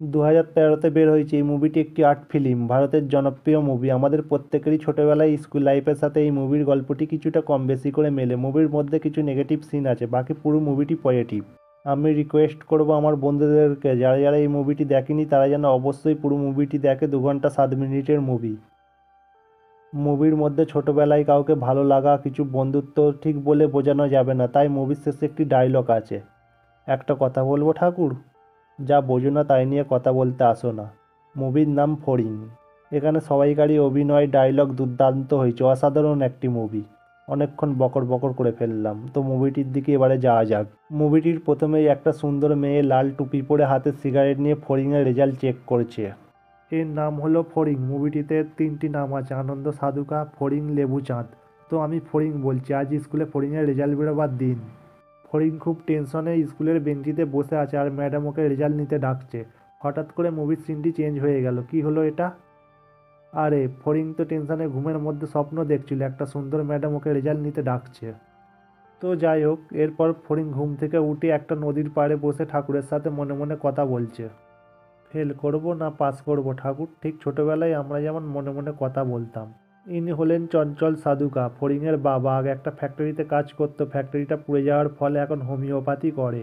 2013-তে বের হয়েছে এই মুভিটি। একটি আর্ট ফিল্ম, ভারতের জনপ্রিয় মুভি। আমাদের প্রত্যেকেরই ছোটবেলায় স্কুল লাইফের সাথে এই মুভির গল্পটি কিছুটা কম বেশি করে মেলে। মুভির মধ্যে কিছু নেগেটিভ সিন আছে, বাকি পুরো মুভিটি পজিটিভ। আমি রিকোয়েস্ট করব আমার বন্ধুদেরকে, যারা যারা এই মুভিটি দেখেনি তারা যেন অবশ্যই পুরো মুভিটি দেখে। 2 ঘন্টা 7 মিনিটের মুভি। মুভির মধ্যে ছোটবেলায় কাউকে ভালো লাগা, কিছু বন্ধুত্ব ঠিক বলে বোঝানো যাবে না, তাই মুভির শেষে একটি ডায়লগ আছে, একটা কথা বলবো ঠাকুর, যা বোঝো না তাই নিয়ে কথা বলতে আসো না। মুভির নাম ফড়িং। এখানে সবাইকারই অভিনয়, ডায়লগ দুর্দান্ত হয়েছে, অসাধারণ একটি মুভি। অনেকক্ষণ বকর বকর করে ফেললাম, তো মুভিটির দিকে এবারে যাওয়া যাক। মুভিটির প্রথমেই একটা সুন্দর মেয়ে লাল টুপি পরে হাতে সিগারেট নিয়ে ফড়িংয়ের রেজাল্ট চেক করছে। এর নাম হলো ফড়িং। মুভিটিতে 3টি নাম আছে, আনন্দ সাধুকা, ফড়িং, লেবু চাঁদ। তো আমি ফড়িং বলছি, আজ স্কুলে ফড়িংয়ের রেজাল্ট বেরোবার দিন। ফড়িং খুব টেনশনে স্কুলের বেঞ্চিতে বসে আছে আর ম্যাডাম ওকে রেজাল্ট নিতে ডাকছে। হঠাৎ করে মুভির সিনটি চেঞ্জ হয়ে গেল। কি হলো এটা? আরে ফড়িং তো টেনশনে ঘুমের মধ্যে স্বপ্ন দেখছিল একটা সুন্দর ম্যাডাম ওকে রেজাল্ট নিতে ডাকছে। তো যাই হোক, এরপর ফড়িং ঘুম থেকে উঠে একটা নদীর পাড়ে বসে ঠাকুরের সাথে মনে মনে কথা বলছে। ফেল করব না পাস করব ঠাকুর, ঠিক ছোটবেলায় আমরা যেমন মনে মনে কথা বলতাম। ইনি হলেন চঞ্চল সাধুকা, ফড়িংয়ের বাবা। আগে একটা ফ্যাক্টরিতে কাজ করতো, ফ্যাক্টরিটা পুড়ে যাওয়ার ফলে এখন হোমিওপ্যাথি করে।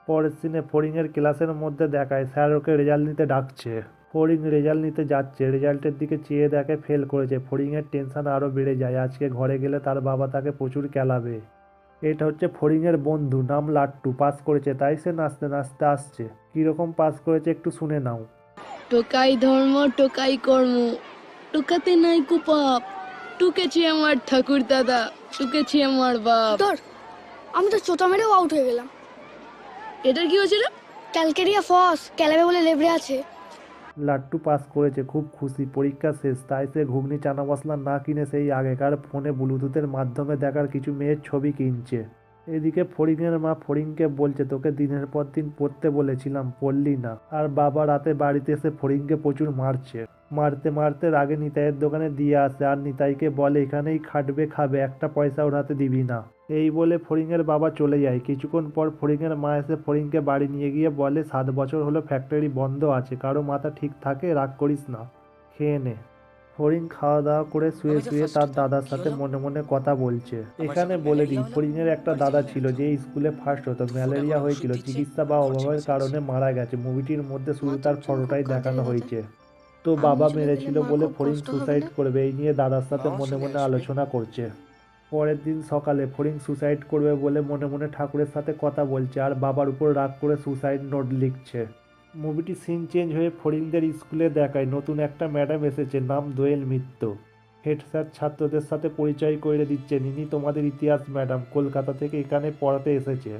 পরের সিনে ফড়িংয়ের ক্লাসের মধ্যে দেখায় স্যার ওকে রেজাল্ট নিতে ডাকছে। ফড়িং রেজাল্ট নিতে যাচ্ছে, রেজাল্টের দিকে চেয়ে দেখে ফেল করেছে। ফড়িংয়ের টেনশন আরও বেড়ে যায়, আজকে ঘরে গেলে তার বাবা তাকে প্রচুর কেলাবে। এটা হচ্ছে ফড়িংয়ের বন্ধু, নাম লাট্টু। পাস করেছে তাই সে নাচতে নাচতে আসছে। কীরকম পাস করেছে একটু শুনে নাও। টোকাই ধর্ম টোকাই কর্ম, টোকাতে নাই কো পাপ, টুকেছি আমার ঠাকুর দাদা, টুকেছি আমার বাপ। তোর আমি তো চোটা মেরেও আউট হয়ে গেলাম। এটার কি হয়েছিল? ক্যালকেরিয়া ফস ক্যালাবে বলে লেবড়ে আছে। লাট্টু পাস করেছে, খুব খুশি। পরীক্ষা শেষ, তাই সে ঘুগনি চানা মশলা না কিনে সেই আগেকার ফোনে ব্লুটুথের মাধ্যমে দেখার কিছু মেয়ের ছবি কিনছে। এদিকে ফড়িংয়ের মা ফড়িংকে বলছে, তোকে দিনের পর দিন পড়তে বলেছিলাম, পড়লি না। আর বাবা রাতে বাড়িতে এসে ফড়িংকে প্রচুর মারছে। মারতে মারতে রাগে নিতাইয়ের দোকানে দিয়ে আসে আর নিতাইকে বলে এখানেই খাটবে খাবে, একটা পয়সা ওর হাতে দিবি না। এই বলে ফড়িংয়ের বাবা চলে যায়। কিছুক্ষণ পর ফড়িংয়ের মা এসে ফড়িংকে বাড়ি নিয়ে গিয়ে বলে 7 বছর হলো ফ্যাক্টরি বন্ধ আছে, কারো মাথা ঠিক থাকে, রাগ করিস না, খেয়ে নে। ফড়িং খাওয়া দাওয়া করে শুয়ে শুয়ে তার দাদার সাথে মনে মনে কথা বলছে। এখানে বলে দিই, ফড়িংয়ের একটা দাদা ছিল যে স্কুলে ফার্স্ট হতো। ম্যালেরিয়া হয়েছিল, চিকিৎসা বা অভাবের কারণে মারা গেছে। মুভিটির মধ্যে শুধু তার ফটোটাই দেখানো হয়েছে। তো বাবা মেরেছিল বলে ফড়িং সুসাইড করবে, এই নিয়ে দাদার সাথে মনে মনে আলোচনা করছে। পরের দিন সকালে ফড়িং সুসাইড করবে বলে মনে মনে ঠাকুরের সাথে কথা বলছে আর বাবার উপর রাগ করে সুসাইড নোট লিখছে। মুভিটি সিন চেঞ্জ হয়ে ফড়িংদের স্কুলে দেখায় নতুন একটা ম্যাডাম এসেছে, নাম দোয়েল মিত্র। হেড স্যার ছাত্রদের সাথে পরিচয় করে দিচ্ছেন, ইনি তোমাদের ইতিহাস ম্যাডাম, কলকাতা থেকে এখানে পড়াতে এসেছে।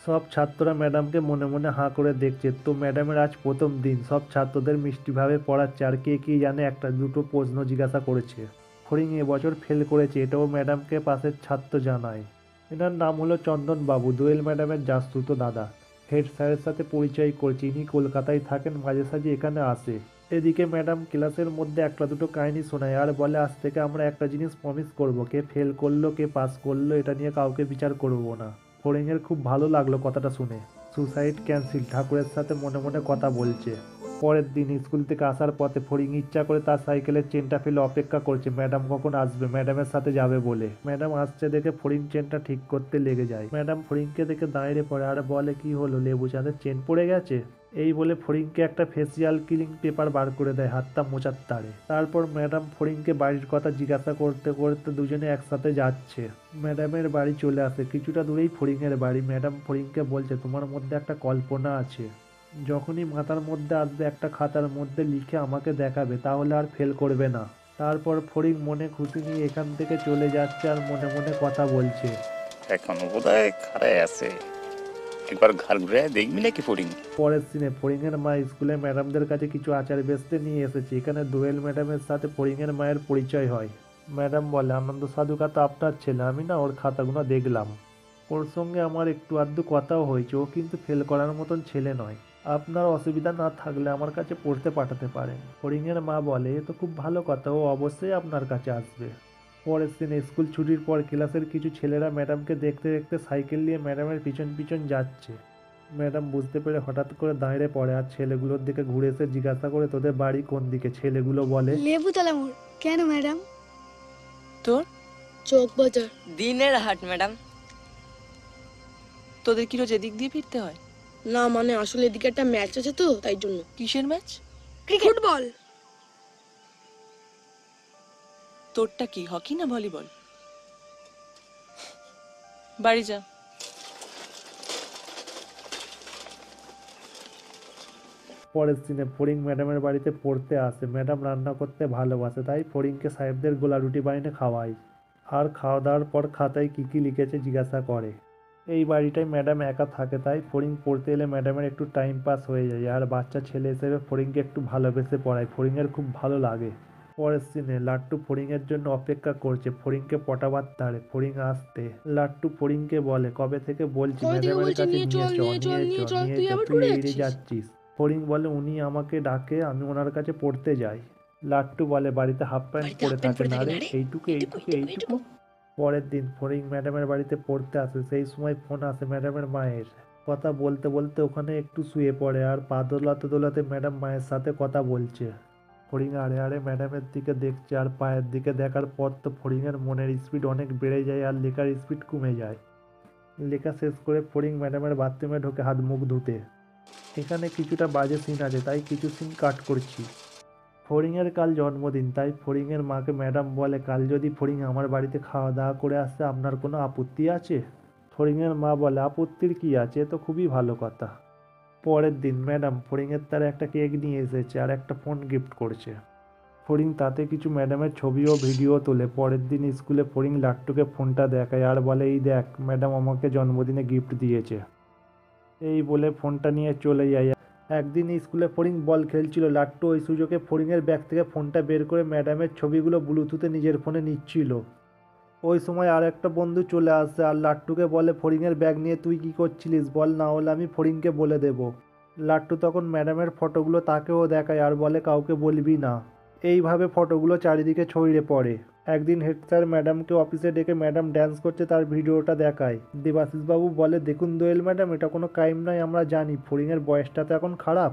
সব ছাত্ররা ম্যাডামকে মনে মনে হাঁ করে দেখছে। তো ম্যাডামের আজ প্রথম দিন, সব ছাত্রদের মিষ্টিভাবে পড়াচ্ছে আর কে কি জানে একটা দুটো প্রশ্ন জিজ্ঞাসা করেছে। ফড়িং এবছর ফেল করেছে, এটাও ম্যাডামকে পাশের ছাত্র জানায়। এনার নাম হলো চন্দন বাবু, দোয়েল ম্যাডামের জাস্তুতো দাদা। হেড স্যারের সাথে পরিচয় করছে, ইনি কলকাতায় থাকেন, মাঝে সাঝে এখানে আসে। এদিকে ম্যাডাম ক্লাসের মধ্যে একটা দুটো কাহিনী শোনায় আর বলে আজ থেকে আমরা একটা জিনিস প্রমিস করবো, কে ফেল করলো কে পাস করলো এটা নিয়ে কাউকে বিচার করবো না। ফড়িংয়ের খুব ভালো লাগলো কথাটা শুনে। সুসাইড ক্যান্সেল, ঠাকুরের সাথে মনে মনে কথা বলছে। পরের দিন স্কুল থেকে আসার পথে ফড়িং ইচ্ছা করে তার সাইকেলের চেনটা ফেলে অপেক্ষা করছে ম্যাডাম কখন আসবে, ম্যাডামের সাথে যাবে বলে। ম্যাডাম আসছে দেখে ফড়িং চেনটা ঠিক করতে লেগে যায়। ম্যাডাম ফড়িংকে দেখে দাঁড়িয়ে পড়ে আর বলে কি হলো, লেবু চাঁদের চেন পড়ে গেছে? এই বলে ফড়িংকে একটা ফেসিয়াল ক্লিং পেপার বার করে দেয় হাতটা মোচার তারে। তারপর ম্যাডাম ফড়িংকে বাড়ির কথা জিজ্ঞাসা করতে করতে দুজনে একসাথে যাচ্ছে। ম্যাডামের বাড়ি চলে আসে, কিছুটা দূরেই ফড়িংয়ের বাড়ি। ম্যাডাম ফড়িংকে বলছে তোমার মধ্যে একটা কল্পনা আছে, যখনই মাথার মধ্যে আসবে একটা খাতার মধ্যে লিখে আমাকে দেখাবে, তাহলে আর ফেল করবে না। তারপর ফড়িং মনে খুশি নিয়ে এখান থেকে চলে যাচ্ছে আর মনে মনে কথা বলছে। এখনো বোধহয় খারায় আছে, একবার ঘর ঘুরে দেখবি নাকি ফড়িং? পরের সিনে ফড়িংয়ের মা স্কুলে ম্যাডামদের কাছে কিছু আচার বেচতে নিয়ে এসেছে। এখানে দোয়েল ম্যাডামের সাথে ফড়িংয়ের মায়ের পরিচয় হয়। ম্যাডাম বলে আনন্দ সাধুকা তো আপনার ছেলে, আমি না ওর খাতাগুলো দেখলাম, ওর সঙ্গে আমার একটু আধটু কথাও হয়েছে, ও কিন্তু ফেল করার মতন ছেলে নয়। আপনার অসুবিধা না থাকলে আমার কাছে পড়তে পাঠাতে পারেন। ফড়িংয়ের মা বলে এ তো খুব ভালো কথা, ও অবশ্যই আপনার কাছে আসবে। পরের দিন স্কুল ছুটির পর ক্লাসের কিছু ছেলেরা ম্যাডামকে দেখতে দেখতে সাইকেল নিয়ে ম্যাডামের পিছন পিছন যাচ্ছে। ম্যাডাম বুঝতে পেরে হঠাৎ করে দাঁড়িয়ে পড়ে আর ছেলেগুলোর দিকে ঘুরে এসে জিজ্ঞাসা করে, তোদের বাড়ি কোন দিকে? ছেলেগুলো বলে, লেবুতলা মোড়। কেন ম্যাডাম? তোর চক বাজার। দিনের হাট ম্যাডাম। তোদের কি রোজ এদিক দিয়ে ফিরতে হয়? না মানে আসলে এদিকে একটা ম্যাচ আছে তো তাই জন্য। কিসের ম্যাচ? ফুটবল। তোরটা কি হকি না ভলিবল? বাড়ি যা। পরের সিনে ফড়িং ম্যাডামের বাড়িতে পড়তে আসে। ম্যাডাম রান্না করতে ভালোবাসে, তাই ফড়িংকে সাহেবদের গোলা রুটি বানিয়ে খাওয়ায় আর খাওয়া দাওয়ার পর খাতায় কী কী লিখেছে জিজ্ঞাসা করে। এই বাড়িটায় ম্যাডাম একা থাকে, তাই ফড়িং পড়তে এলে ম্যাডামের একটু টাইম পাস হয়ে যায় আর বাচ্চা ছেলে হিসেবে ফড়িংকে একটু ভালোবেসে পড়ায়। ফড়িংয়ের খুব ভালো লাগে। পরের সিনে লাট্টু ফড়িংয়ের জন্য অপেক্ষা করছে। ফড়িংকে পটাবার তাড়ে। ফড়িং আসতে লাট্টু ফড়িংকে বলে, কবে থেকে বলছি কবে থেকে ম্যাডামের বলছি কাছে নিয়ে নিয়ে চল, চ নিয়ে চল, নিয়ে নিয়ে চ চল, নিয়ে তুই চ, আবার তুই ঘুরে এড়িয়ে যাচ্ছিস। যাচ্ছিস। ফড়িং বলে, উনি আমাকে ডাকে, আমি ওনার কাছে পড়তে যাই। লাট্টু বলে, বাড়িতে হাফ প্যান্ট পরে থাকে না রে, এইটুকু এইটুকু এইটুকু। পরের দিন ফড়িং ম্যাডামের বাড়িতে পড়তে আসে। সেই সময় ফোন আসে ম্যাডামের মায়ের। কথা বলতে বলতে ওখানে একটু শুয়ে পড়ে আর পা দোলাতে দোলাতে ম্যাডাম মায়ের সাথে কথা বলছে। ফড়িং আড়ে আড়ে ম্যাডামের দিকে দেখছে আর পায়ের দিকে দেখার পর তো ফড়িংয়ের মনের স্পিড অনেক বেড়ে যায় আর লেখার স্পিড কমে যায়। লেখা শেষ করে ফড়িং ম্যাডামের বাথরুমে ঢোকে হাত মুখ ধুতে। এখানে কিছুটা বাজে সিন আছে, তাই কিছু সিন কাট করছি। ফড়িংয়ের কাল জন্মদিন, তাই ফড়িংয়ের মাকে ম্যাডাম বলে, কাল যদি ফড়িং আমার বাড়িতে খাওয়া দাওয়া করে আসে আপনার কোনো আপত্তি আছে? ফড়িংয়ের মা বলে, আপত্তির কি আছে, এ তো খুবই ভালো কথা। পরের দিন ম্যাডাম ফড়িংয়ের তার একটা কেক নিয়ে এসেছে আর একটা ফোন গিফট করছে। ফড়িং তাতে কিছু ম্যাডামের ছবি ও ভিডিও তোলে। পরের দিন স্কুলে ফড়িং লাট্টুকে ফোনটা দেখায় আর বলে, এই দেখ ম্যাডাম আমাকে জন্মদিনে গিফট দিয়েছে। এই বলে ফোনটা নিয়ে চলে যায়। একদিন স্কুলে ফড়িং বল খেলছিল। লাট্টু ওই সুযোগে ফড়িংয়ের ব্যাগ থেকে ফোনটা বের করে ম্যাডামের ছবিগুলো ব্লুটুথে নিজের ফোনে নিচ্ছিল। ওই সময় আর একটা বন্ধু চলে আসে আর লাট্টুকে বলে, ফড়িংয়ের ব্যাগ নিয়ে তুই কি করছিলিস বল, না হলে আমি ফড়িংকে বলে দেব। লাট্টু তখন ম্যাডামের ফটোগুলো তাকেও দেখায় আর বলে, কাউকে বলবি না। এইভাবে ফটোগুলো চারিদিকে ছড়িয়ে পড়ে। একদিন হেড স্যার ম্যাডামকে অফিসে ডেকে ম্যাডাম ড্যান্স করছে তার ভিডিওটা দেখায়। দেবাশিসবাবু বলে, দেখুন দোয়েল ম্যাডাম, এটা কোনো ক্রাইম নয়, আমরা জানি ফড়িংয়ের বয়সটা তো এখন খারাপ।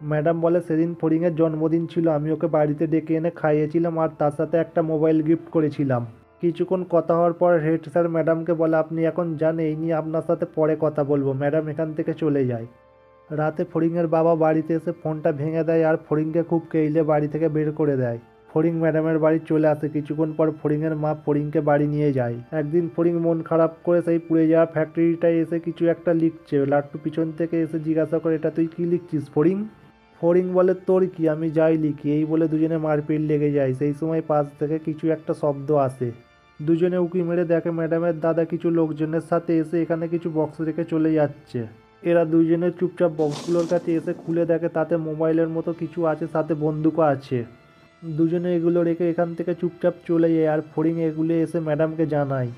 ম্যাডাম বলে, সেদিন ফড়িংয়ের জন্মদিন ছিল, আমি ওকে বাড়িতে ডেকে এনে খাইয়েছিলাম আর তার সাথে একটা মোবাইল গিফট করেছিলাম। কিছুক্ষণ কথা হওয়ার পর হেড স্যার ম্যাডামকে বলে, আপনি এখন যান, এই নিয়ে আপনার সাথে পরে কথা বলবো। ম্যাডাম এখান থেকে চলে যায়। রাতে ফড়িংয়ের বাবা বাড়িতে এসে ফোনটা ভেঙে দেয় আর ফড়িংকে খুব কেইলে বাড়ি থেকে বের করে দেয়। ফড়িং ম্যাডামের বাড়ি চলে আসে। কিছুক্ষণ পর ফড়িংয়ের মা ফড়িংকে বাড়ি নিয়ে যায়। একদিন ফড়িং মন খারাপ করে সেই পুড়ে যাওয়া ফ্যাক্টরিটায় এসে কিছু একটা লিখছে। লাট্টু পিছন থেকে এসে জিজ্ঞাসা করে, এটা তুই কী লিখছিস ফড়িং? ফড়িং বলে, তোর কি, আমি যাই লিখি। এই বলে দুজনে মারপিট লেগে যায়। সেই সময় পাশ থেকে কিছু একটা শব্দ আসে। দুজনে উঁকি মেরে দেখে ম্যাডামের দাদা কিছু লোকজনের সাথে এসে এখানে কিছু বক্স রেখে চলে যাচ্ছে। এরা দুইজনে চুপচাপ বক্সগুলোর কাছে এসে খুলে দেখে তাতে মোবাইলের মতো কিছু আছে, সাথে বন্দুকও আছে। দুজনে এগুলো রেখে এখান থেকে চুপচাপ চলে যায় আর ফড়িং এগুলো এসে ম্যাডামকে জানায়।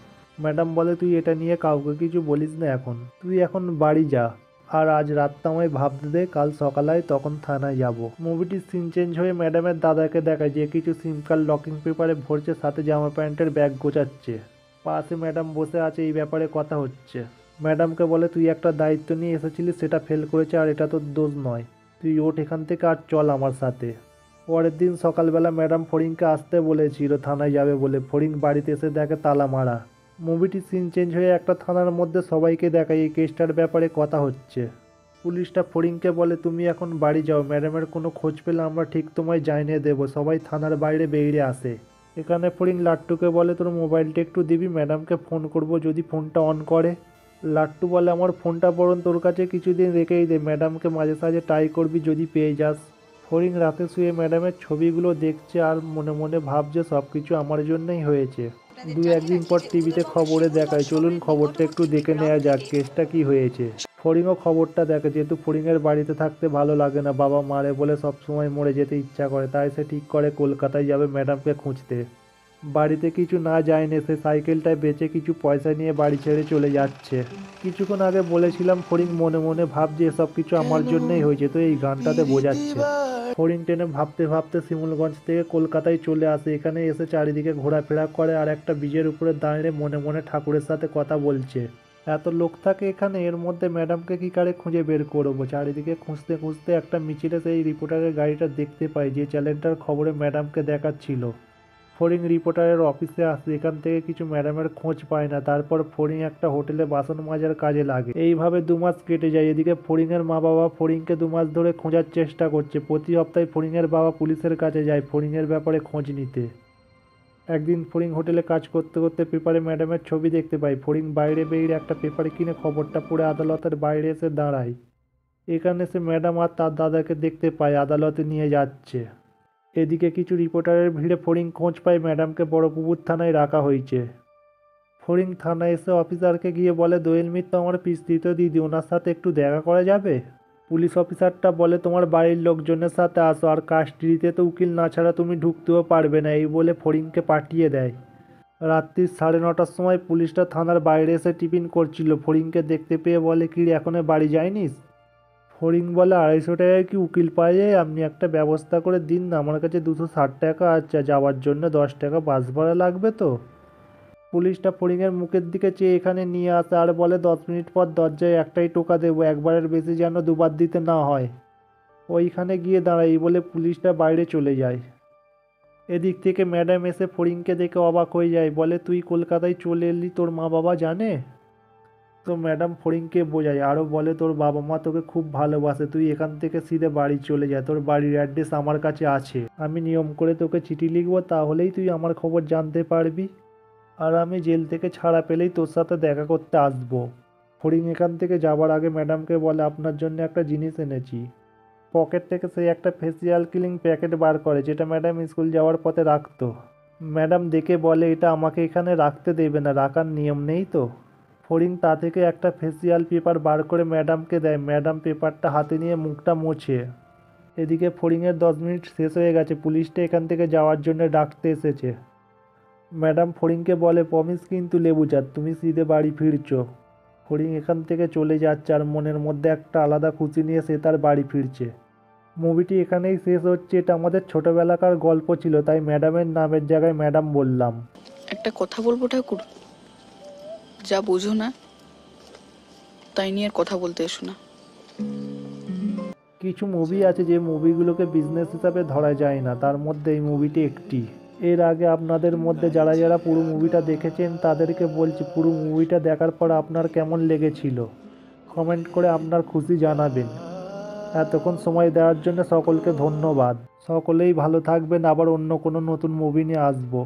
ম্যাডাম বলে, তুই এটা নিয়ে কাউকে কিছু বলিস না, এখন তুই এখন বাড়ি যা আর আজ রাতটা আমায় ভাবতে দে, কাল সকালে তখন থানায় যাব। মুভিটির সিন চেঞ্জ হয়ে ম্যাডামের দাদাকে দেখায় যে কিছু সিম কার্ড লকিং পেপারে ভরছে, সাথে জামা প্যান্টের ব্যাগ গোছাচ্ছে। পাশে ম্যাডাম বসে আছে, এই ব্যাপারে কথা হচ্ছে। ম্যাডামকে বলে, তুই একটা দায়িত্ব নিয়ে এসেছিলিস, সেটা ফেল করেছে আর এটা তোর দোষ নয়, তুই ওঠ এখান থেকে আর চল আমার সাথে। পরের দিন সকালবেলা ম্যাডাম ফড়িংকে আসতে বলেছিল থানায় যাবে বলে। ফড়িং বাড়িতে এসে দেখে তালা মারা। মুভিটি সিন চেঞ্জ হয়ে একটা থানার মধ্যে সবাইকে দেখায় এই কেসটার ব্যাপারে কথা হচ্ছে। পুলিশটা ফড়িংকে বলে, তুমি এখন বাড়ি যাও, ম্যাডামের কোনো খোঁজ পেলে আমরা ঠিক তোমায় জানিয়ে দেবো। সবাই থানার বাইরে বেরিয়ে আসে। এখানে ফড়িং লাট্টুকে বলে, তোর মোবাইলটা একটু দিবি, ম্যাডামকে ফোন করব যদি ফোনটা অন করে। লাট্টু বলে, আমার ফোনটা বরং তোর কাছে কিছুদিন রেখেই দে, ম্যাডামকে মাঝে সাঝে ট্রাই করবি যদি পেয়ে যাস। ফড়িং রাতে শুয়ে ম্যাডামের ছবিগুলো দেখছে আর মনে মনে ভাবছে সব কিছু আমার জন্যই হয়েছে। একদিন পর টিভিতে খবরে দেখায়, চলুন খবরটা একটু দেখে নেওয়া যাক কেসটা কি হয়েছে। ফড়িংও খবরটা দেখে, যেহেতু ফড়িংয়ের বাড়িতে থাকতে ভালো লাগে না, বাবা মারে বলে সবসময় মরে যেতে ইচ্ছা করে, তাই সে ঠিক করে কলকাতায় যাবে ম্যাডামকে খুঁজতে। বাড়িতে কিছু না যায়নি, সে সাইকেলটায় বেচে কিছু পয়সা নিয়ে বাড়ি ছেড়ে চলে যাচ্ছে। কিছুক্ষণ আগে বলেছিলাম ফড়িং মনে মনে ভাবছে এসব কিছু আমার জন্যই হয়েছে, তো এই গানটাতে বোঝাচ্ছে। ফড়িং ট্রেনে ভাবতে ভাবতে শিমুলগঞ্জ থেকে কলকাতায় চলে আসে। এখানে এসে চারিদিকে ঘোরাফেরা করে আর একটা ব্রিজের উপরে দাঁড়িয়ে মনে মনে ঠাকুরের সাথে কথা বলছে। এত লোক থাকে এখানে, এর মধ্যে ম্যাডামকে কী করে খুঁজে বের করবো? চারিদিকে খুঁজতে খুঁজতে একটা মিছিলে সেই রিপোর্টারের গাড়িটা দেখতে পাই, যে চ্যানেলটার খবরে ম্যাডামকে দেখাচ্ছিল। ফড়িং রিপোর্টারের অফিসে আসে, এখান থেকে কিছু ম্যাডামের খোঁজ পায় না। তারপর ফড়িং একটা হোটেলে বাসন মাজার কাজে লাগে। এইভাবে 2 মাস কেটে যায়। এদিকে ফড়িংয়ের মা বাবা ফড়িংকে 2 মাস ধরে খোঁজার চেষ্টা করছে। প্রতি সপ্তাহে ফড়িংয়ের বাবা পুলিশের কাছে যায় ফড়িংয়ের ব্যাপারে খোঁজ নিতে। একদিন ফড়িং হোটেলে কাজ করতে করতে পেপারে ম্যাডামের ছবি দেখতে পাই। ফড়িং বাইরে বেরিয়ে একটা পেপারে কিনে খবরটা পড়ে আদালতের বাইরে এসে দাঁড়ায়। এখানে সে ম্যাডাম আর তার দাদাকে দেখতে পায়, আদালতে নিয়ে যাচ্ছে। এদিকে কিছু রিপোর্টারের ভিড়ে ফড়িং খোঁজ পায় ম্যাডামকে বড়পুকুর থানায় রাখা হয়েছে। ফড়িং থানায় এসে অফিসারকে গিয়ে বলে, দোয়েল মিত্র আমার পিস্তিত দিদি, ওনার সাথে একটু দেখা করা যাবে? পুলিশ অফিসারটা বলে, তোমার বাড়ির লোকজনের সাথে আসো, আর কাস্টডিতে তো উকিল না ছাড়া তুমি ঢুকতেও পারবে না। এই বলে ফড়িংকে পাঠিয়ে দেয়। রাত্রি 9:30টার সময় পুলিশটা থানার বাইরে এসে টিফিন করছিল। ফড়িংকে দেখতে পেয়ে বলে, কি রে, এখনো বাড়ি যায়নিস? ফড়িং বলে, 250 টাকায় কি উকিল পাওয়া যায়? আপনি একটা ব্যবস্থা করে দিন না, আমার কাছে 260 টাকা আছে, যাওয়ার জন্য 10 টাকা বাস ভাড়া লাগবে তো। পুলিশটা ফড়িংয়ের মুখের দিকে চেয়ে এখানে নিয়ে আসে আর বলে, 10 মিনিট পর দরজায় একটাই টোকা দেবো, একবারের বেশি যেন দুবার দিতে না হয়। ওইখানে গিয়ে দাঁড়াই, এই বলে পুলিশটা বাইরে চলে যায়। এদিক থেকে ম্যাডাম এসে ফড়িংকে দেখে অবাক হয়ে যায়, বলে, তুই কলকাতায় চলে এলি, তোর মা বাবা জানে? তো ম্যাডাম ফড়িংকে বোঝায়, আরও বলে, তোর বাবা মা তোকে খুব ভালোবাসে, তুই এখান থেকে সিধে বাড়ি চলে যা, তোর বাড়ির অ্যাড্রেস আমার কাছে আছে, আমি নিয়ম করে তোকে চিঠি লিখবো, তাহলেই তুই আমার খবর জানতে পারবি, আর আমি জেল থেকে ছাড়া পেলেই তোর সাথে দেখা করতে আসবো। ফড়িং এখান থেকে যাবার আগে ম্যাডামকে বলে, আপনার জন্য একটা জিনিস এনেছি। পকেট থেকে সেই একটা ফেসিয়াল ক্লিং প্যাকেট বার করে, যেটা ম্যাডাম স্কুল যাওয়ার পথে রাখতো। ম্যাডাম দেখে বলে, এটা আমাকে এখানে রাখতে দেবে না, রাখার নিয়ম নেই তো। ফড়িং তা থেকে একটা ফেসিয়াল পেপার বার করে ম্যাডামকে দেয়। ম্যাডাম পেপারটা হাতে নিয়ে মুখটা মোছে। এদিকে ফড়িংয়ের 10 মিনিট শেষ হয়ে গেছে, পুলিশটা এখান থেকে যাওয়ার জন্য ডাকতে এসেছে। ম্যাডাম ফড়িংকে বলে, প্রমিস কিন্তু লেবু চাঁদ, তুমি সিধে বাড়ি ফিরছো। ফড়িং এখান থেকে চলে যাচ্ছে আর মনের মধ্যে একটা আলাদা খুশি নিয়ে সে তার বাড়ি ফিরছে। মুভিটি এখানেই শেষ হচ্ছে। এটা আমাদের ছোটোবেলাকার গল্প ছিল, তাই ম্যাডামের নামের জায়গায় ম্যাডাম বললাম। একটা কথা বলবো ঠাকুর, যা বোঝো না তাই নিয়ে আর কথা বলতে এসো না। কিছু মুভি আছে যে মুভিগুলোকে বিজনেস হিসাবে ধরা যায় না, তার মধ্যে এই মুভিটি একটি। এর আগে আপনাদের মধ্যে যারা যারা পুরো মুভিটা দেখেছেন তাদেরকে বলছি, পুরো মুভিটা দেখার পর আপনার কেমন লেগেছিল কমেন্ট করে আপনার খুশি জানাবেন। এতক্ষণ সময় দেওয়ার জন্য সকলকে ধন্যবাদ। সকলেই ভালো থাকবেন, আবার অন্য কোনো নতুন মুভি নিয়ে আসবো।